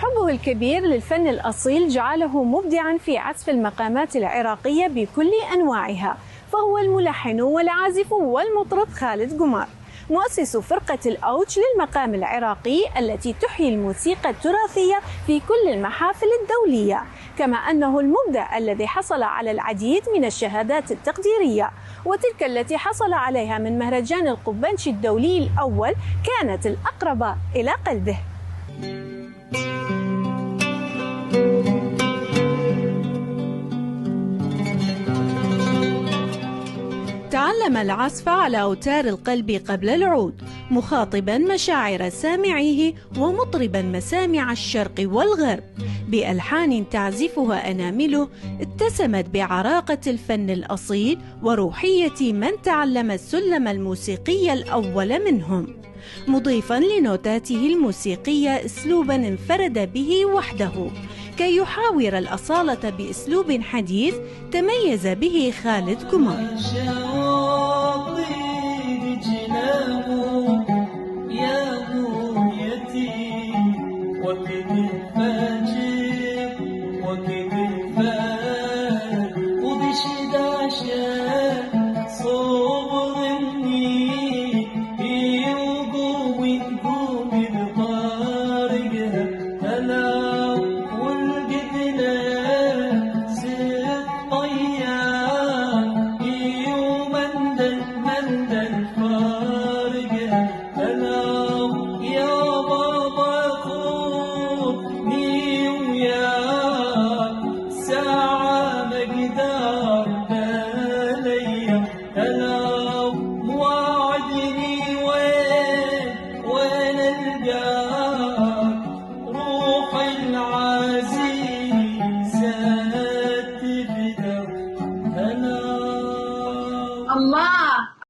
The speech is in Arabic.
حبه الكبير للفن الأصيل جعله مبدعا في عزف المقامات العراقية بكل أنواعها، فهو الملحن والعازف والمطرب خالد قمار، مؤسس فرقة الأوتش للمقام العراقي التي تحيي الموسيقى التراثية في كل المحافل الدولية، كما أنه المبدع الذي حصل على العديد من الشهادات التقديرية، وتلك التي حصل عليها من مهرجان القبنش الدولي الأول كانت الأقرب إلى قلبه. تعلم العزف على أوتار القلب قبل العود، مخاطبا مشاعر سامعيه ومطربا مسامع الشرق والغرب بألحان تعزفها أنامله اتسمت بعراقة الفن الأصيل وروحية من تعلم السلم الموسيقي الأول منهم، مضيفا لنوتاته الموسيقية أسلوبا انفرد به وحده كي يحاور الأصالة بأسلوب حديث تميز به خالد قمار. الله